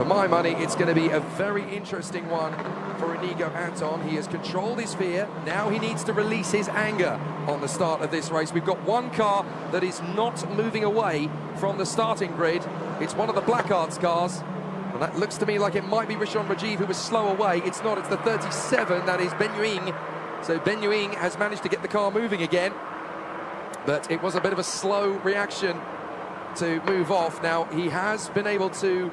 For my money, it's going to be a very interesting one for Inigo Anton. He has controlled his fear. Now he needs to release his anger on the start of this race. We've got one car that is not moving away from the starting grid. It's one of the Blackguards cars. And that looks to me like it might be Rishon Rajiv, who was slow away. It's not, it's the 37, that is Ben Yuing. So Ben Yuing has managed to get the car moving again. But it was a bit of a slow reaction to move off. Now, he has been able to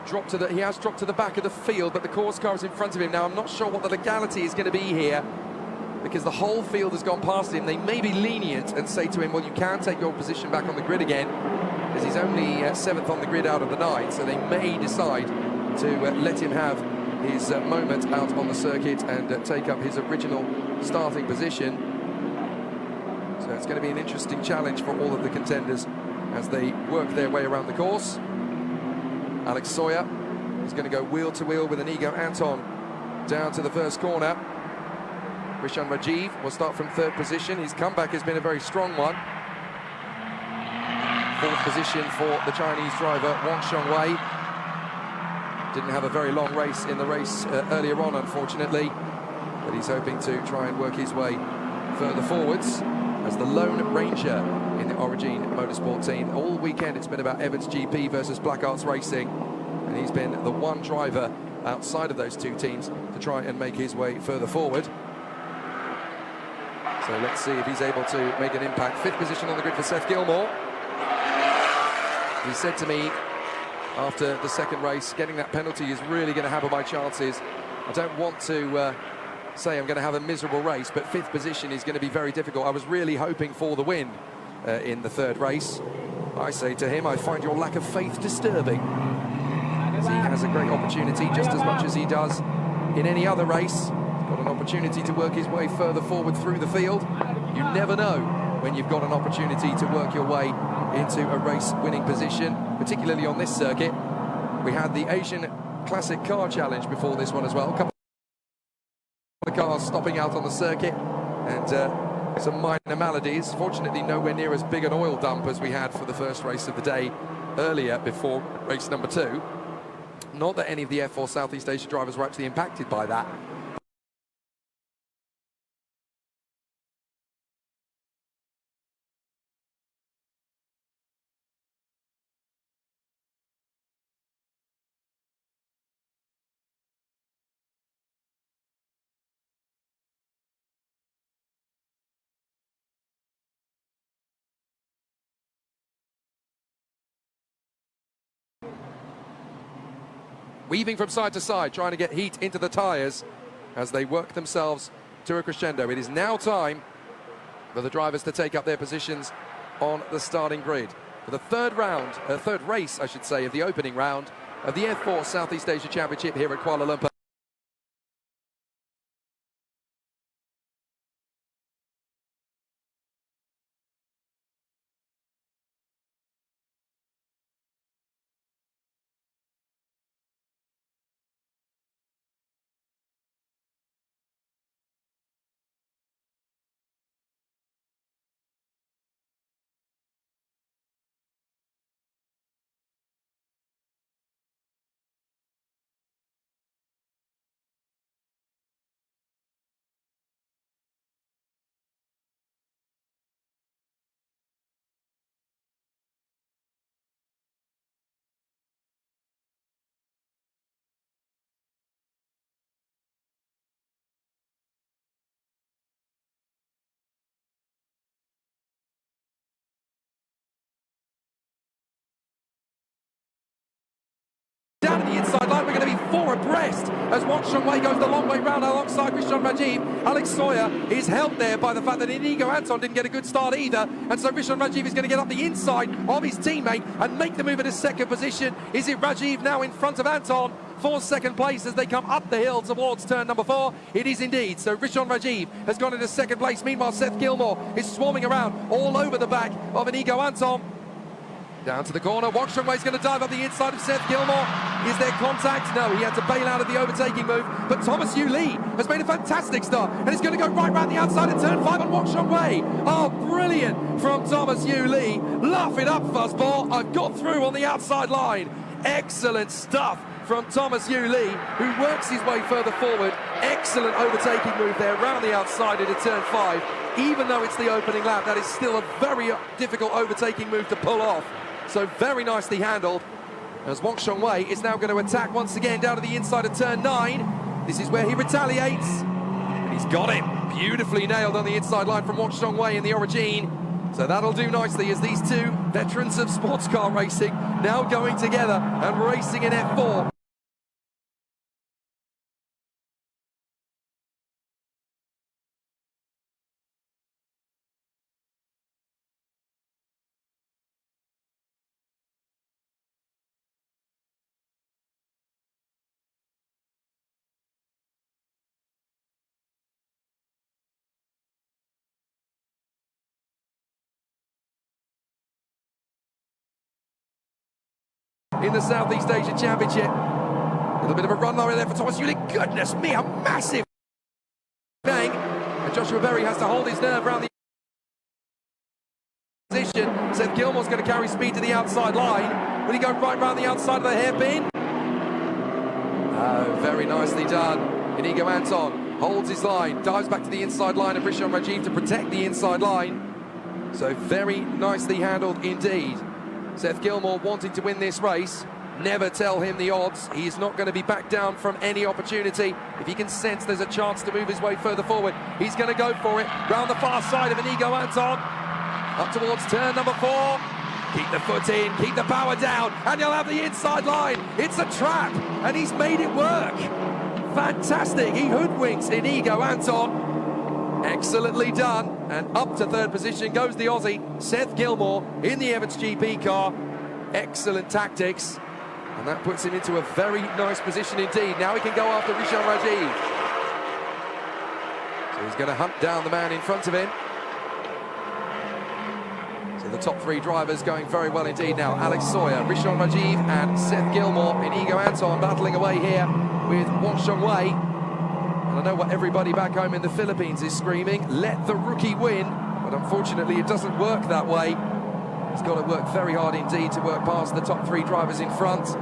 dropped to the back of the field, but the course car is in front of him. Now I'm not sure what the legality is going to be here, because the whole field has gone past him. They may be lenient and say to him, well, you can take your position back on the grid again, because he's only 7th on the grid out of the 9, so they may decide to let him have his moment out on the circuit and take up his original starting position. So it's going to be an interesting challenge for all of the contenders as they work their way around the course. Alex Sawyer is going to go wheel to wheel with Inigo Anton down to the first corner. Rishon Rajiv will start from 3rd position. His comeback has been a very strong one. 4th position for the Chinese driver, Wang Xiongwei. Didn't have a very long race in the race earlier on, unfortunately, but he's hoping to try and work his way further forwards as the lone ranger in the Origin Motorsport team. All weekend it's been about Evans GP versus Blackguards Racing, and he's been the one driver outside of those two teams to try and make his way further forward. So let's see if he's able to make an impact. 5th position on the grid for Seth Gilmore. He said to me after the second race, getting that penalty is really going to hamper my chances. I don't want to say I'm going to have a miserable race, but 5th position is going to be very difficult. I was really hoping for the win in the 3rd race. I say to him, I find your lack of faith disturbing, as he has a great opportunity, just as much as he does in any other race. He's got an opportunity to work his way further forward through the field. You never know when you've got an opportunity to work your way into a race-winning position, particularly on this circuit. We had the Asian Classic Car Challenge before this one as well. A couple of cars stopping out on the circuit, and some minor maladies. Fortunately, nowhere near as big an oil dump as we had for the first race of the day earlier before race number 2. Not that any of the F4 Southeast Asia drivers were actually impacted by that. Weaving from side to side, trying to get heat into the tyres as they work themselves to a crescendo. It is now time for the drivers to take up their positions on the starting grid for the third race, I should say, of the opening round of the F4 Southeast Asia Championship here at Kuala Lumpur. Down to the inside line, we're going to be 4 abreast as Wang Xiongwei goes the long way round alongside Rishon Rajiv. Alex Sawyer is helped there by the fact that Inigo Anton didn't get a good start either, and so Rishon Rajiv is going to get up the inside of his teammate and make the move into 2nd position. Is it Rajiv now in front of Anton for 2nd place as they come up the hill towards turn number 4? It is indeed. So Rishon Rajiv has gone into 2nd place. Meanwhile, Seth Gilmore is swarming around all over the back of Inigo Anton. Down to the corner, Wang Xiongwei's going to dive up the inside of Seth Gilmore. Is there contact? No, he had to bail out of the overtaking move. But Thomas Yu Lee has made a fantastic start, and he's going to go right round the outside in turn 5 on Wang Xiongwei. Oh, brilliant from Thomas Yu Lee. Laugh it up, fuzzball. I've got through on the outside line. Excellent stuff from Thomas Yu Lee, who works his way further forward. Excellent overtaking move there, round the outside into turn 5. Even though it's the opening lap, that is still a very difficult overtaking move to pull off. So very nicely handled. As Wang Shongwei is now going to attack once again down to the inside of turn 9. This is where he retaliates. And he's got it. Beautifully nailed on the inside line from Wang Shongwei in the Origin. So that'll do nicely as these two veterans of sports car racing now going together and racing in F4. In the Southeast Asia Championship. A little bit of a run line there for Thomas Yu Lee. Goodness me, a massive bang. And Joshua Berry has to hold his nerve around the position. Seth Gilmore's going to carry speed to the outside line. Will he go right round the outside of the hairpin? Oh, very nicely done. Inigo Anton holds his line, dives back to the inside line of Rishon Rajiv to protect the inside line. So very nicely handled indeed. Seth Gilmore wanting to win this race. Never tell him the odds. He is not going to be back down from any opportunity. If he can sense there's a chance to move his way further forward, he's going to go for it. Round the far side of Inigo Anton. Up towards turn number 4. Keep the foot in, keep the power down, and you'll have the inside line. It's a trap, and he's made it work. Fantastic. He hoodwinks Inigo Anton. Excellently done, and up to third position goes the Aussie, Seth Gilmore, in the Evans GP car. Excellent tactics, and that puts him into a very nice position indeed. Now he can go after Rishon Rajiv. So he's going to hunt down the man in front of him. So the top 3 drivers going very well indeed now. Alex Sawyer, Rishon Rajiv, and Seth Gilmore. Inigo Anton battling away here with Wang Shongwei. And I know what everybody back home in the Philippines is screaming, let the rookie win, but unfortunately it doesn't work that way. He's got to work very hard indeed to work past the top 3 drivers in front.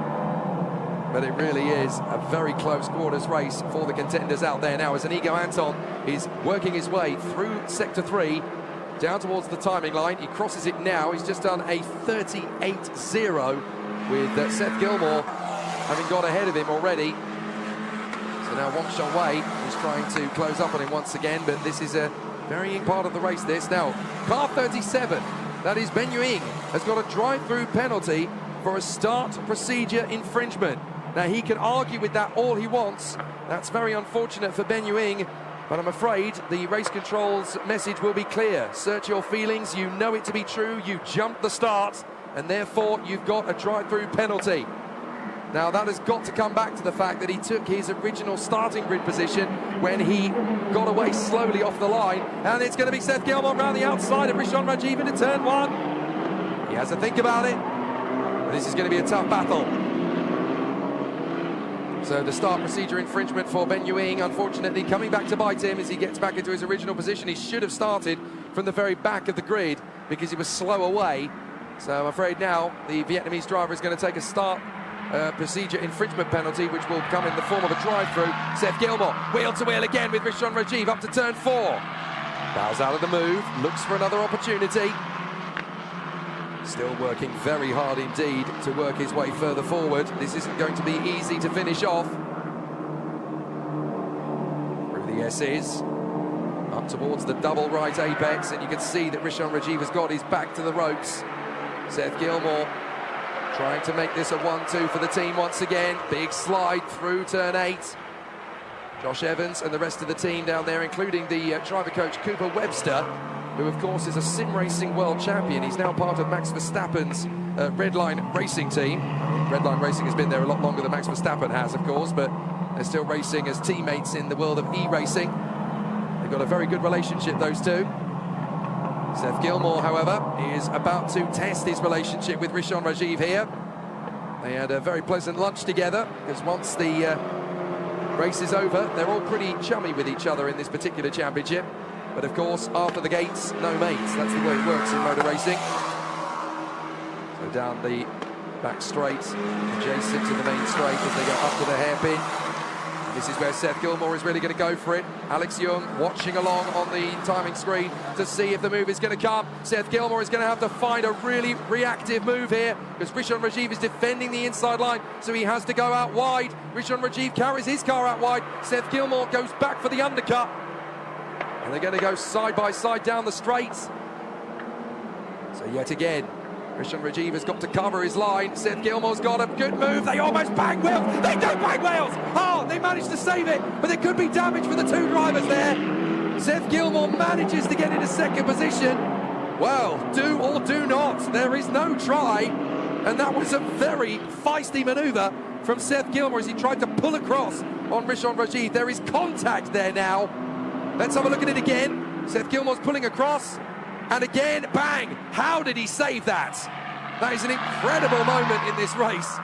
But it really is a very close quarters race for the contenders out there now as Inigo Anton is working his way through Sector 3, down towards the timing line. He crosses it now. He's just done a 38.0 with Seth Gilmore having got ahead of him already. So now Wang Shongwei is trying to close up on him once again, but this is a varying part of the race this. Now, car 37, that is Ben Yuing, has got a drive-through penalty for a start procedure infringement. Now, he can argue with that all he wants. That's very unfortunate for Ben Yuing, but I'm afraid the race control's message will be clear. Search your feelings, you know it to be true, you jumped the start, and therefore you've got a drive-through penalty. Now, that has got to come back to the fact that he took his original starting grid position when he got away slowly off the line. And it's going to be Seth Gilmore around the outside of Rishon Rajiv into turn 1. He has to think about it. But this is going to be a tough battle. So the start procedure infringement for Ben Yuing, unfortunately, coming back to bite him as he gets back into his original position. He should have started from the very back of the grid because he was slow away. So I'm afraid now the Vietnamese driver is going to take a start procedure infringement penalty, which will come in the form of a drive-through. Seth Gilmore, wheel to wheel again with Rishon Rajiv up to turn 4. Bows out of the move, looks for another opportunity. Still working very hard indeed to work his way further forward. This isn't going to be easy to finish off. Through the S's, up towards the double right apex, and you can see that Rishon Rajiv has got his back to the ropes. Seth Gilmore trying to make this a 1-2 for the team once again. Big slide through turn 8. Josh Evans and the rest of the team down there, including the driver coach Cooper Webster, who of course is a sim racing world champion. He's now part of Max Verstappen's Redline Racing team. Redline Racing has been there a lot longer than Max Verstappen has, of course, but they're still racing as teammates in the world of e-racing. They've got a very good relationship, those two. Seth Gilmore, however, is about to test his relationship with Rishon Rajiv here. They had a very pleasant lunch together, because once the race is over, they're all pretty chummy with each other in this particular championship. But of course, after the gates, no mates. That's the way it works in motor racing. So down the back straight, adjacent to the main straight as they go up to the hairpin. This is where Seth Gilmore is really going to go for it. Alex Young watching along on the timing screen to see if the move is going to come. Seth Gilmore is going to have to find a really reactive move here because Rishon Rajiv is defending the inside line, so he has to go out wide. Rishon Rajiv carries his car out wide. Seth Gilmore goes back for the undercut. And they're going to go side by side down the straights. So yet again, Rishon Rajiv has got to cover his line. Seth Gilmore's got a good move. They almost bang wheels. They don't bang wheels. Oh, they managed to save it, but there could be damage for the two drivers there. Seth Gilmore manages to get into second position. Well, do or do not. There is no try. And that was a very feisty manoeuvre from Seth Gilmore as he tried to pull across on Rishon Rajiv. There is contact there now. Let's have a look at it again. Seth Gilmore's pulling across. And again, bang! How did he save that? That is an incredible moment in this race.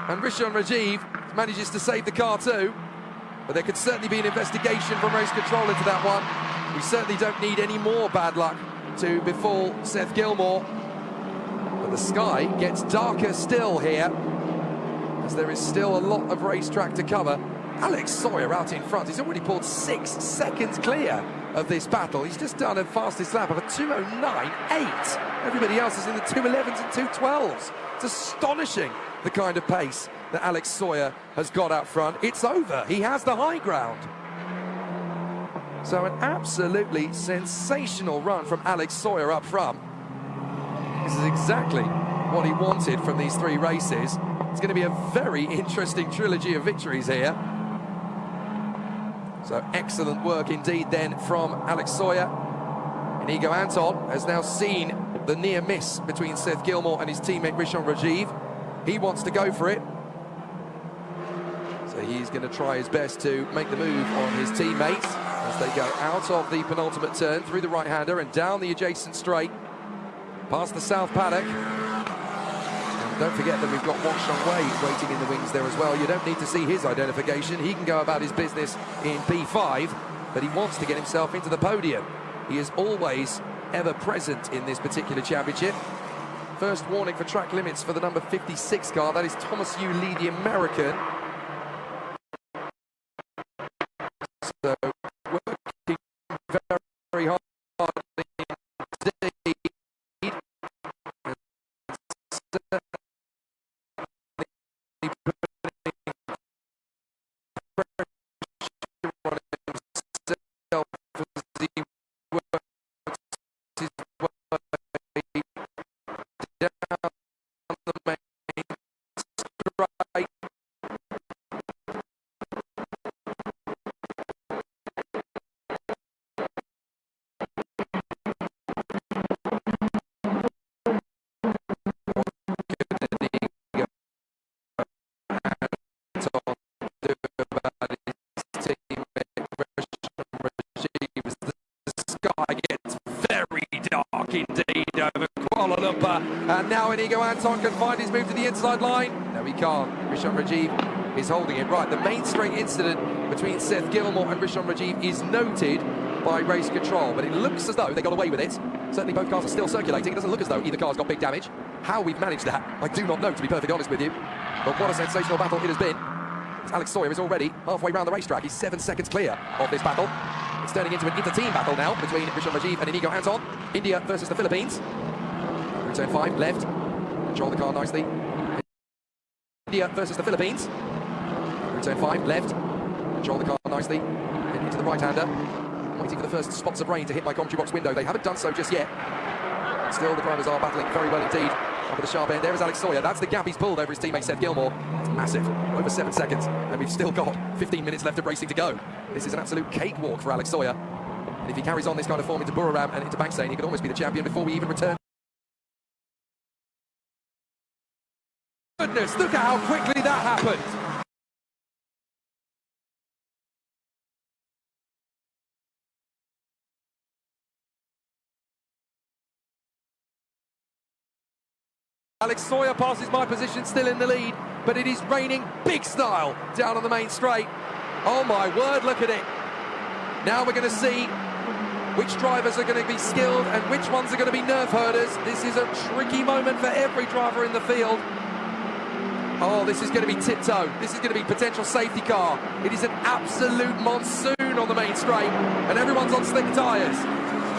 And Rishon Rajiv manages to save the car too. But there could certainly be an investigation from race control into that one. We certainly don't need any more bad luck to befall Seth Gilmore. But the sky gets darker still here, as there is still a lot of racetrack to cover. Alex Sawyer out in front. He's already pulled 6 seconds clear of this battle. He's just done a fastest lap of a 2:09.8. Everybody else is in the 2:11s and 2:12s. It's astonishing the kind of pace that Alex Sawyer has got out front. It's over. He has the high ground. So an absolutely sensational run from Alex Sawyer up front. This is exactly what he wanted from these 3 races. It's going to be a very interesting trilogy of victories here. So excellent work indeed then from Alex Sawyer. Inigo Anton has now seen the near miss between Seth Gilmore and his teammate Rishon Rajiv. He wants to go for it. So he's going to try his best to make the move on his teammates as they go out of the penultimate turn through the right-hander and down the adjacent straight, past the south paddock. Don't forget that we've got Washon Wade waiting in the wings there as well. You don't need to see his identification. He can go about his business in P5, but he wants to get himself into the podium. He is always ever present in this particular championship. First warning for track limits for the number 56 car. That is Thomas Yu Lee, the American. So working very hard indeed. Indeed over Kuala Lumpur, and now Inigo Anton can find his move to the inside line. No, he can't. Rishon Rajiv is holding it. Right, the main straight incident between Seth Gilmore and Rishon Rajiv is noted by race control, but it looks as though they got away with it. Certainly both cars are still circulating. It doesn't look as though either car's got big damage. How we've managed that, I do not know, to be perfectly honest with you. But what a sensational battle it has been. Alex Sawyer is already halfway around the racetrack. He's 7 seconds clear of this battle. It's turning into an inter-team battle now between Rishon Rajiv and Inigo Anton. India versus the Philippines. Turn 5, left. Control the car nicely. India versus the Philippines. Turn 5, left. Control the car nicely. Heading into the right-hander. Waiting for the first spots of rain to hit my commentary box window. They haven't done so just yet. Still, the drivers are battling very well indeed. Up at the sharp end, there is Alex Sawyer. That's the gap he's pulled over his teammate Seth Gilmore. It's massive, over 7 seconds, and we've still got 15 minutes left of racing to go. This is an absolute cakewalk for Alex Sawyer. And if he carries on this kind of form into Buriram and into Bangsaen, he could almost be the champion before we even return. Goodness, look at how quickly that happened. Alex Sawyer passes my position, still in the lead, but it is raining big style down on the main straight. Oh my word, look at it. Now we're going to see which drivers are going to be skilled and which ones are going to be nerve herders. This is a tricky moment for every driver in the field. Oh, this is going to be tiptoe. This is going to be potential safety car. It is an absolute monsoon on the main straight, and everyone's on slick tyres.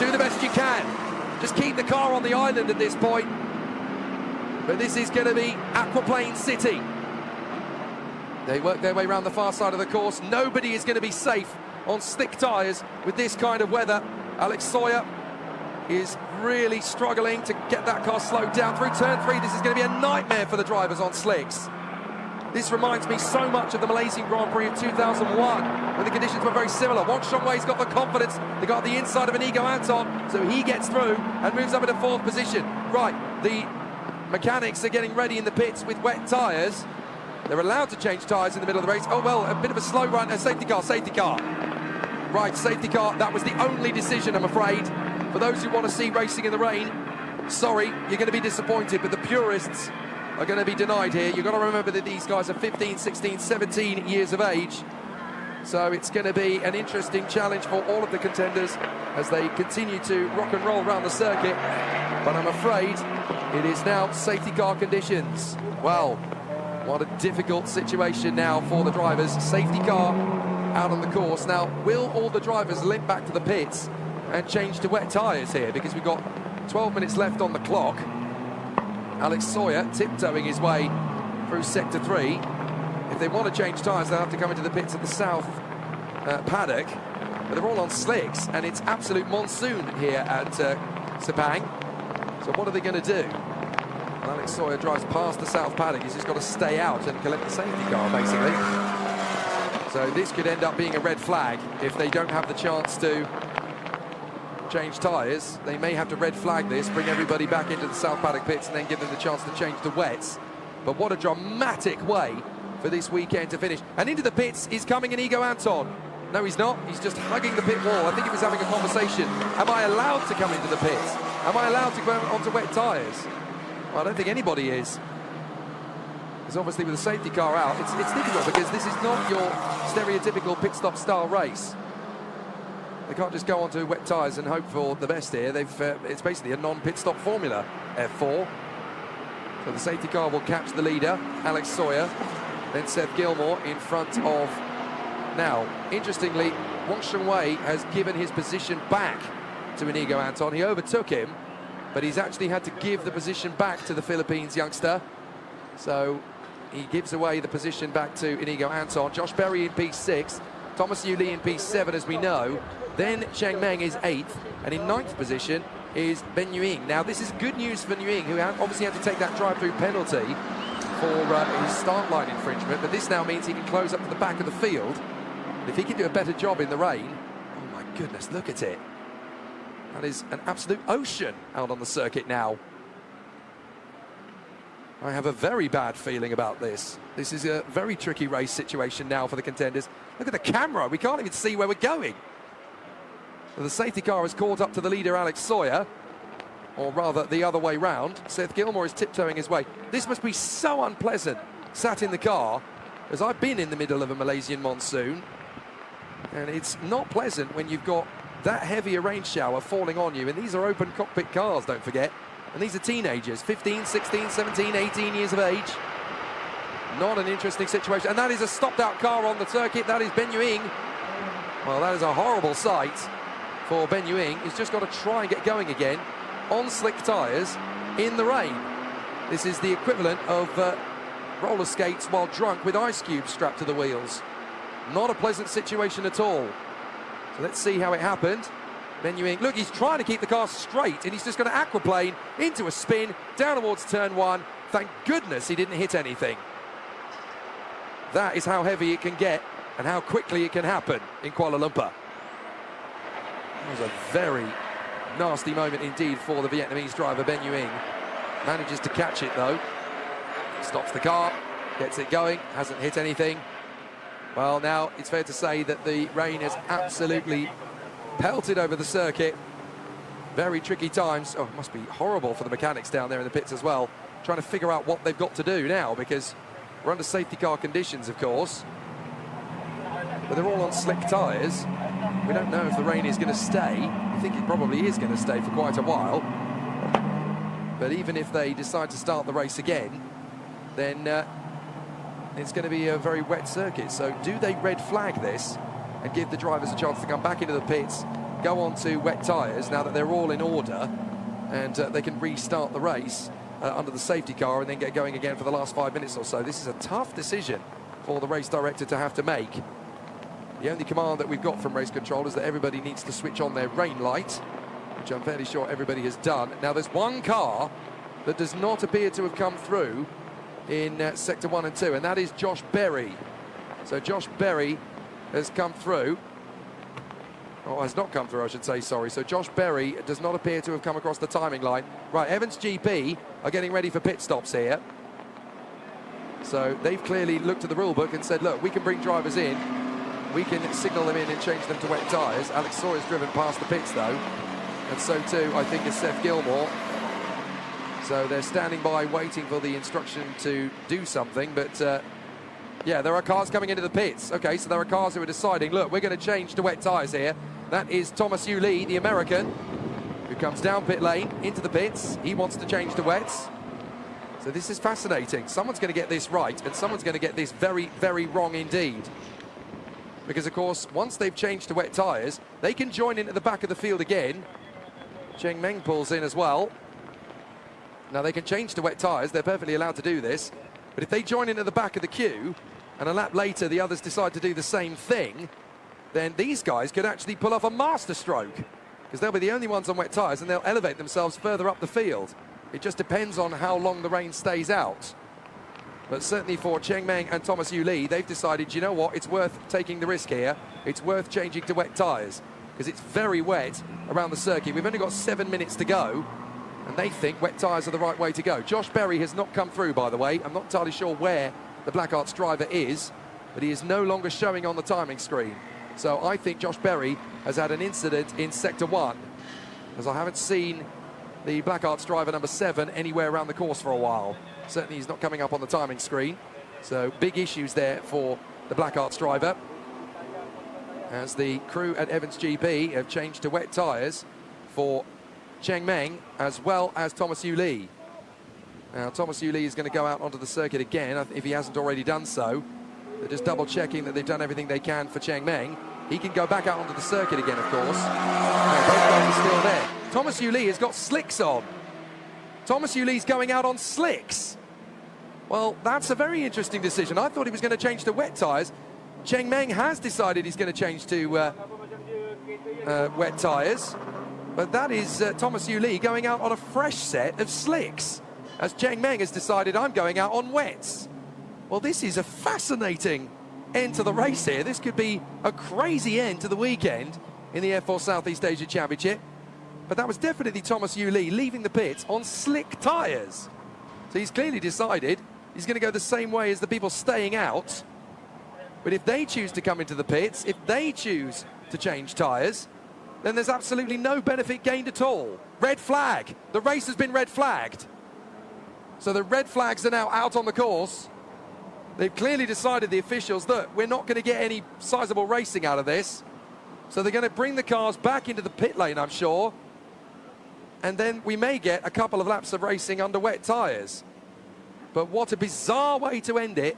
Do the best you can. Just keep the car on the island at this point. But this is going to be Aquaplane City. They work their way around the far side of the course. Nobody is going to be safe on slick tyres with this kind of weather. Alex Sawyer is really struggling to get that car slowed down through turn 3. This is going to be a nightmare for the drivers on slicks. This reminds me so much of the Malaysian Grand Prix of 2001, when the conditions were very similar. Wang Shongwei's got the confidence, they got the inside of Inigo Anton, so he gets through and moves up into 4th position. Right, the mechanics are getting ready in the pits with wet tyres. They're allowed to change tyres in the middle of the race. Oh, well, a bit of a slow run, a safety car. Right, safety car, that was the only decision, I'm afraid. For those who want to see racing in the rain, sorry, you're going to be disappointed, but the purists are going to be denied here. You've got to remember that these guys are 15, 16, 17 years of age. So it's going to be an interesting challenge for all of the contenders as they continue to rock and roll around the circuit. But I'm afraid it is now safety car conditions. Well, what a difficult situation now for the drivers. Safety car out on the course. Now, will all the drivers limp back to the pits and change to wet tyres here? Because we've got 12 minutes left on the clock. Alex Sawyer tiptoeing his way through sector 3. If they want to change tyres, they'll have to come into the pits at the south paddock. But they're all on slicks, and it's absolute monsoon here at Sepang. So what are they going to do? Well, Alex Sawyer drives past the south paddock. He's just got to stay out and collect the safety car, basically. So this could end up being a red flag if they don't have the chance to change tyres. They may have to red flag this, bring everybody back into the south paddock pits and then give them the chance to change the wets. But what a dramatic way for this weekend to finish. And into the pits is coming Inigo Anton. No, he's not. He's just hugging the pit wall. I think he was having a conversation. Am I allowed to come into the pits? Am I allowed to go onto wet tyres? Well, I don't think anybody is. Because obviously with the safety car out, it's difficult because this is not your stereotypical pit stop style race. They can't just go onto wet tyres and hope for the best here. It's basically a non-pit stop formula, F4. So the safety car will catch the leader, Alex Sawyer, then Seth Gilmore in front of... Now, interestingly, Wang Shongwei has given his position back to Inigo Anton. He overtook him, but he's actually had to give the position back to the Philippines youngster. So he gives away the position back to Inigo Anton. Josh Berry in P6, Thomas Yu Lee in P7, as we know. Then Cheng Meng is 8th, and in 9th position is Ben Yuing. Now, this is good news for Yuing, who obviously had to take that drive-through penalty for his start line infringement, but this now means he can close up to the back of the field. If he can do a better job in the rain, oh my goodness, look at it. That is an absolute ocean out on the circuit now. I have a very bad feeling about this. This is a very tricky race situation now for the contenders. Look at the camera, we can't even see where we're going. So the safety car has caught up to the leader, Alex Sawyer, or rather the other way round. Seth Gilmore is tiptoeing his way. This must be so unpleasant, sat in the car, as I've been in the middle of a Malaysian monsoon, and it's not pleasant when you've got that heavy a rain shower falling on you, and these are open cockpit cars, don't forget, and these are teenagers, 15, 16, 17, 18 years of age. Not an interesting situation, and that is a stopped-out car on the circuit. That is Ben Yuing. Well, that is a horrible sight for Ben Yuing. He's just got to try and get going again on slick tyres in the rain. This is the equivalent of roller skates while drunk with ice cubes strapped to the wheels. Not a pleasant situation at all. So let's see how it happened. Ben Yuing, look, he's trying to keep the car straight, and he's just going to aquaplane into a spin down towards turn 1. Thank goodness he didn't hit anything. That is how heavy it can get and how quickly it can happen in Kuala Lumpur. It was a very nasty moment indeed for the Vietnamese driver, Ben Yuing. Manages to catch it though. Stops the car, gets it going, hasn't hit anything. Well, now it's fair to say that the rain has absolutely pelted over the circuit. Very tricky times. Oh, it must be horrible for the mechanics down there in the pits as well, trying to figure out what they've got to do now, because we're under safety car conditions, of course. But they're all on slick tyres. We don't know if the rain is going to stay. I think it probably is going to stay for quite a while. But even if they decide to start the race again, then it's going to be a very wet circuit. So do they red flag this and give the drivers a chance to come back into the pits, go on to wet tyres now that they're all in order, and they can restart the race under the safety car and then get going again for the last 5 minutes or so? This is a tough decision for the race director to have to make. The only command that we've got from race control is that everybody needs to switch on their rain light, which I'm fairly sure everybody has done. Now, there's one car that does not appear to have come through in Sector 1 and 2, and that is Josh Berry. So Josh Berry has come through. Oh, has not come through, I should say, sorry. So Josh Berry does not appear to have come across the timing line. Right, Evans GP are getting ready for pit stops here. So they've clearly looked at the rule book and said, look, we can bring drivers in, we can signal them in and change them to wet tyres. Alex Sawyer's driven past the pits, though, and so too, I think, is Seth Gilmore. So they're standing by waiting for the instruction to do something, but yeah, there are cars coming into the pits. Okay, so there are cars who are deciding, look, we're going to change to wet tyres here. That is Thomas Lee, the American, who comes down pit lane into the pits. He wants to change to wets. So this is fascinating. Someone's going to get this right, and someone's going to get this very, very wrong indeed. Because, of course, once they've changed to wet tyres, they can join in at the back of the field again. Cheng Meng pulls in as well. Now, they can change to wet tyres. They're perfectly allowed to do this. But if they join in at the back of the queue, and a lap later the others decide to do the same thing, then these guys could actually pull off a masterstroke, because they'll be the only ones on wet tyres, and they'll elevate themselves further up the field. It just depends on how long the rain stays out. But certainly for Cheng Meng and Thomas Lee, they've decided, you know what, it's worth taking the risk here. It's worth changing to wet tyres, because it's very wet around the circuit. We've only got 7 minutes to go, and they think wet tyres are the right way to go. Josh Berry has not come through, by the way. I'm not entirely sure where the Black Arts driver is, but he is no longer showing on the timing screen. So I think Josh Berry has had an incident in Sector 1, as I haven't seen the Black Arts driver number 7 anywhere around the course for a while. Certainly he's not coming up on the timing screen. So big issues there for the Black Arts driver, as the crew at Evans GP have changed to wet tyres for Cheng Meng as well as Thomas Lee. Now Thomas Lee is going to go out onto the circuit again if he hasn't already done so. They're just double checking that they've done everything they can for Cheng Meng. He can go back out onto the circuit again, of course. No, both guys are still there. Thomas Lee has got slicks on. Thomas Lee's going out on slicks. Well, that's a very interesting decision. I thought he was going to change to wet tyres. Cheng Meng has decided he's going to change to wet tyres. But that is Thomas Lee going out on a fresh set of slicks, as Cheng Meng has decided, I'm going out on wets. Well, this is a fascinating end to the race here. This could be a crazy end to the weekend in the F4 Southeast Asia Championship. But that was definitely Thomas Lee leaving the pits on slick tyres. So he's clearly decided he's going to go the same way as the people staying out. But if they choose to come into the pits, if they choose to change tyres, then there's absolutely no benefit gained at all. Red flag. The race has been red flagged. So the red flags are now out on the course. They've clearly decided, the officials, that we're not going to get any sizable racing out of this. So they're going to bring the cars back into the pit lane, I'm sure. And then we may get a couple of laps of racing under wet tyres. But what a bizarre way to end it.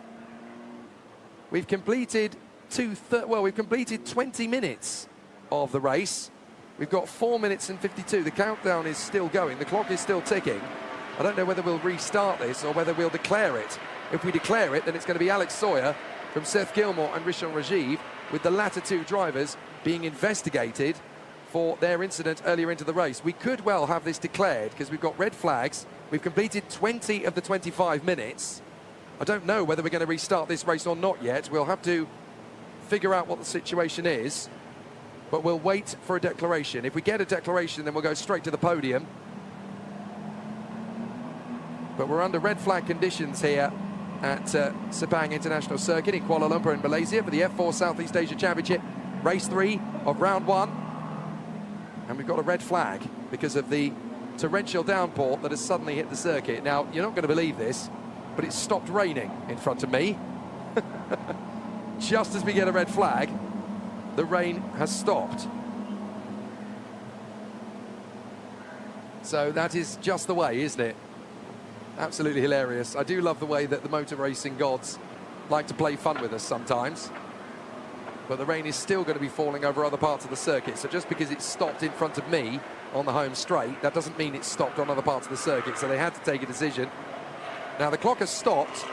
We've completed we've completed 20 minutes of the race. We've got 4 minutes and 52. The countdown is still going. The clock is still ticking. I don't know whether we'll restart this or whether we'll declare it. If we declare it, then it's going to be Alex Sawyer from Seth Gilmore and Rishon Rajiv, with the latter two drivers being investigated for their incident earlier into the race. We could well have this declared, because we've got red flags. We've completed 20 of the 25 minutes. I don't know whether we're going to restart this race or not yet. We'll have to figure out what the situation is, but we'll wait for a declaration. If we get a declaration, then we'll go straight to the podium. But we're under red flag conditions here at Sepang International Circuit in Kuala Lumpur in Malaysia for the F4 Southeast Asia Championship, race 3 of round 1. And we've got a red flag because of the torrential downpour that has suddenly hit the circuit. Now, you're not going to believe this, but it's stopped raining in front of me. Just as we get a red flag, the rain has stopped. So that is just the way, isn't it? Absolutely hilarious. I do love the way that the motor racing gods like to play fun with us sometimes. But the rain is still going to be falling over other parts of the circuit. So just because it's stopped in front of me on the home straight, that doesn't mean it's stopped on other parts of the circuit. So they had to take a decision. Now the clock has stopped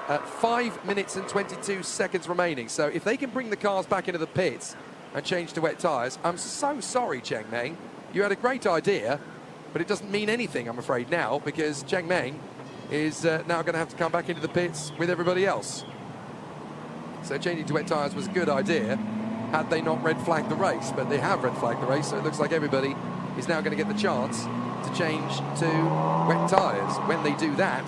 at 5 minutes and 22 seconds remaining. So if they can bring the cars back into the pits and change to wet tyres, I'm so sorry, Cheng Meng. You had a great idea, but it doesn't mean anything, I'm afraid, now, because Cheng Meng is now going to have to come back into the pits with everybody else. So changing to wet tyres was a good idea had they not red flagged the race, but they have red flagged the race, so it looks like everybody is now going to get the chance to change to wet tyres. When they do that,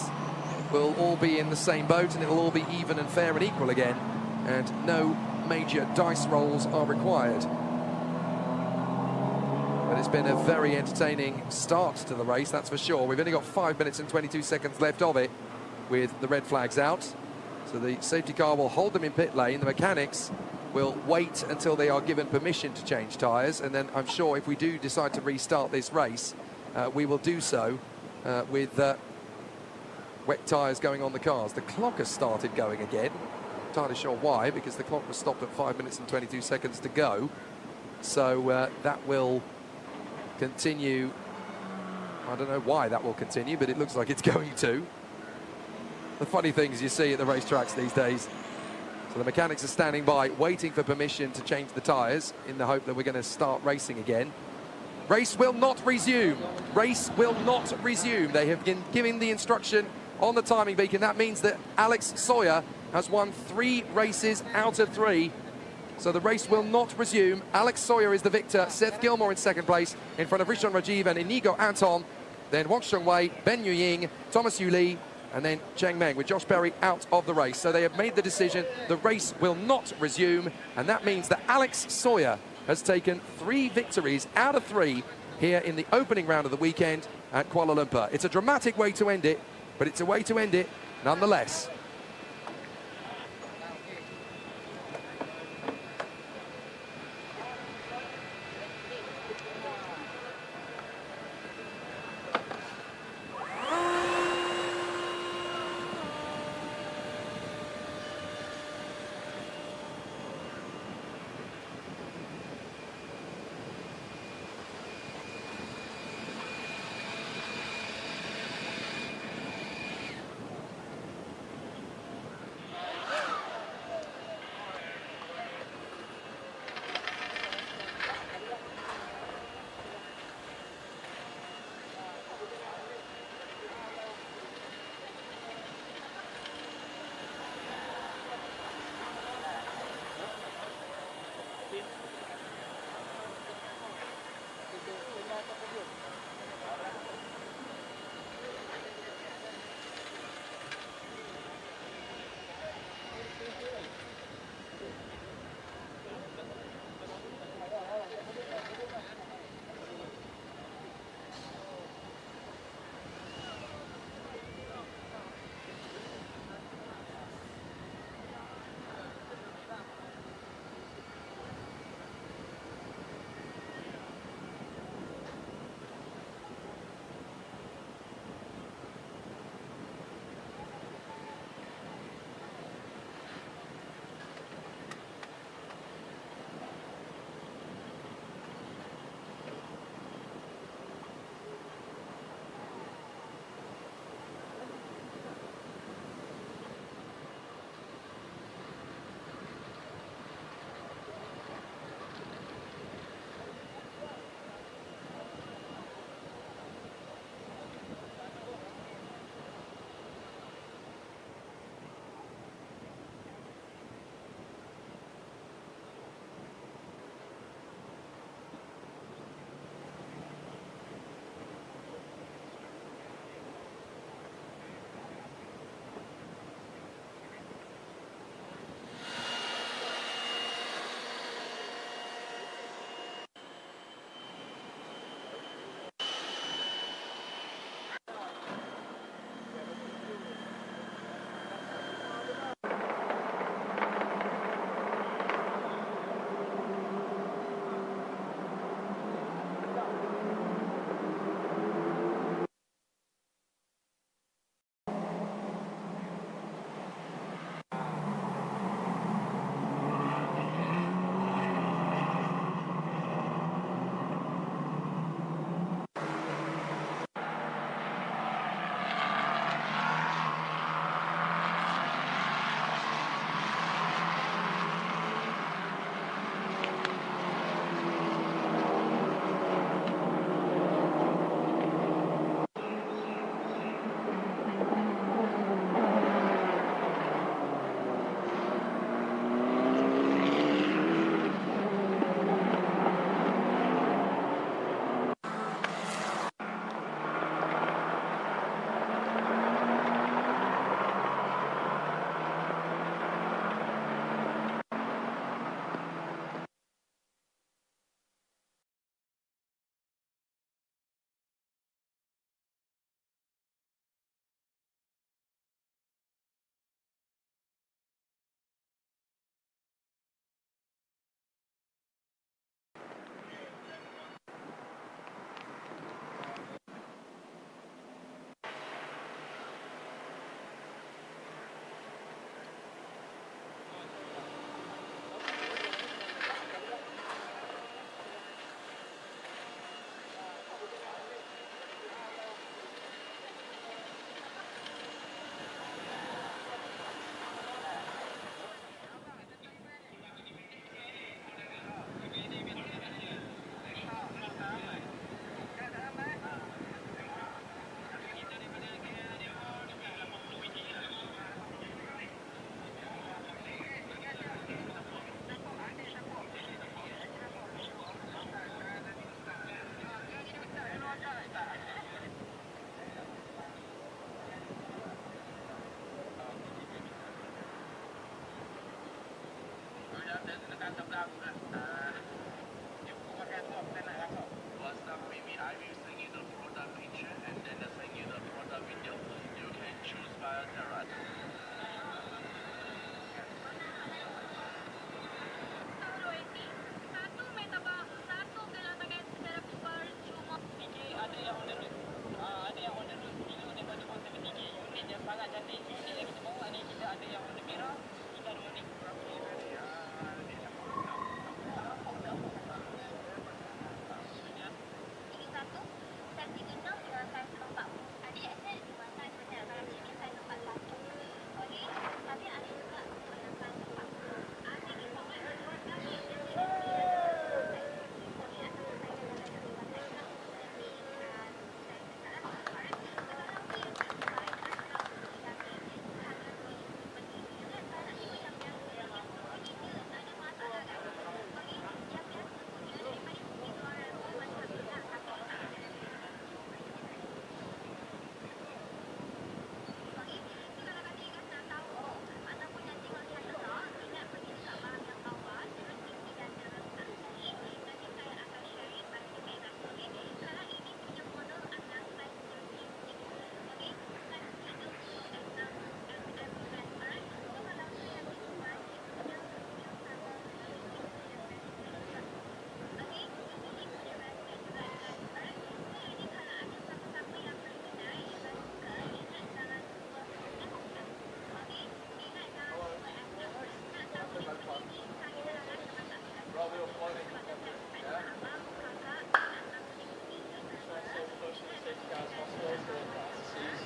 we'll all be in the same boat and it'll all be even and fair and equal again, and no major dice rolls are required. But it's been a very entertaining start to the race, that's for sure. We've only got 5 minutes and 22 seconds left of it with the red flags out. So the safety car will hold them in pit lane. The mechanics will wait until they are given permission to change tyres. And then I'm sure if we do decide to restart this race, we will do so with wet tyres going on the cars. The clock has started going again. Not entirely sure why, because the clock was stopped at 5 minutes and 22 seconds to go. So that will continue. I don't know why that will continue, but it looks like it's going to. The funny things you see at the racetracks these days. So the mechanics are standing by, waiting for permission to change the tyres in the hope that we're going to start racing again. Race will not resume. Race will not resume. They have been giving the instruction on the timing beacon. That means that Alex Sawyer has won 3 races out of 3. So the race will not resume. Alex Sawyer is the victor. Seth Gilmore in second place in front of Rishon Rajiv and Inigo Anton. Then Wang Shengwei, Ben Yuying, Thomas Yu Li, and then Cheng Meng with Josh Berry out of the race. So they have made the decision. The race will not resume. And that means that Alex Sawyer has taken 3 victories out of 3 here in the opening round of the weekend at Kuala Lumpur. It's a dramatic way to end it, but it's a way to end it nonetheless.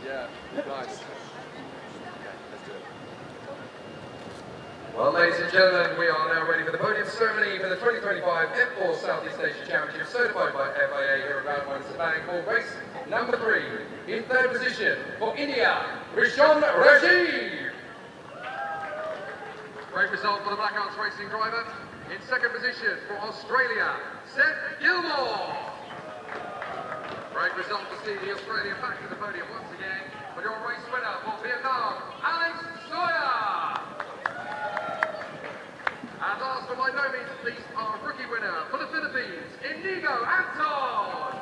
Yeah, nice. Well, ladies and gentlemen, we are now ready for the podium ceremony for the 2025 F4 Southeast Asia Championship, certified by FIA here at Round 1 Sepang for race number 3. In third position for India, Rishon Rajiv. Great result for the Black Arts Racing driver. In second position for Australia, Seth Gilmore. Great result to see the Australian back to the podium once again. But your race winner for Vietnam, Alex Sawyer. And last but by no means least, our rookie winner for the Philippines, Inigo Anton.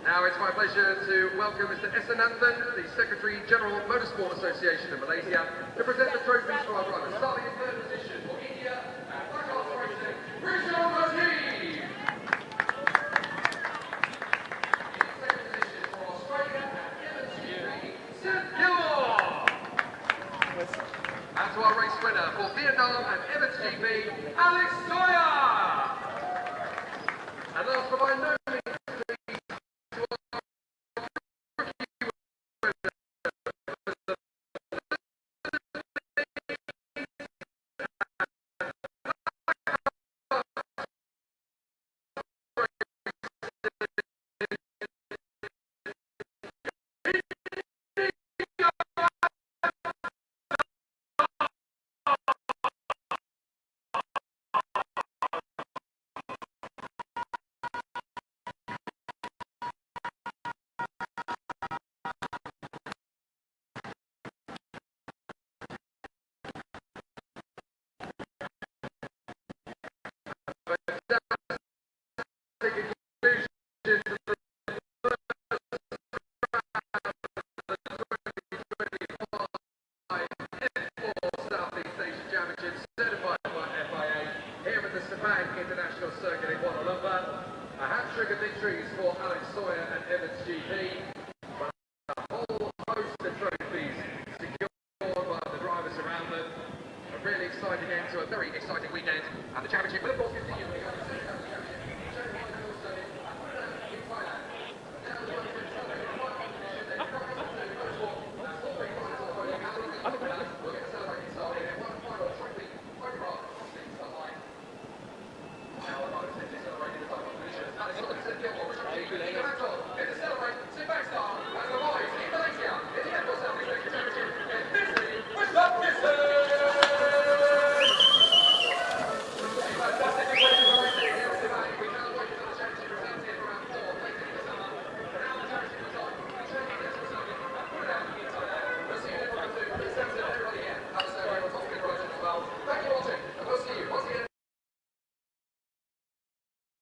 Now it's my pleasure to welcome Mr. Esananthan, the Secretary General Motorsport Association of Malaysia, to present the trophies for our drivers. Starting in third position for India and Black Arts Racing, Rishon Rajiv. And to our race winner for Vietnam and Emirates GP, Alex Sawyer! And last but by no means least, to our rookie winner International Circuit in Kuala Lumpur. A hat-trick of victories for Alex Sawyer and Emirates GP. But a whole host of trophies secured by the drivers around them. A really exciting end to a very exciting weekend. And the championship will of course continue.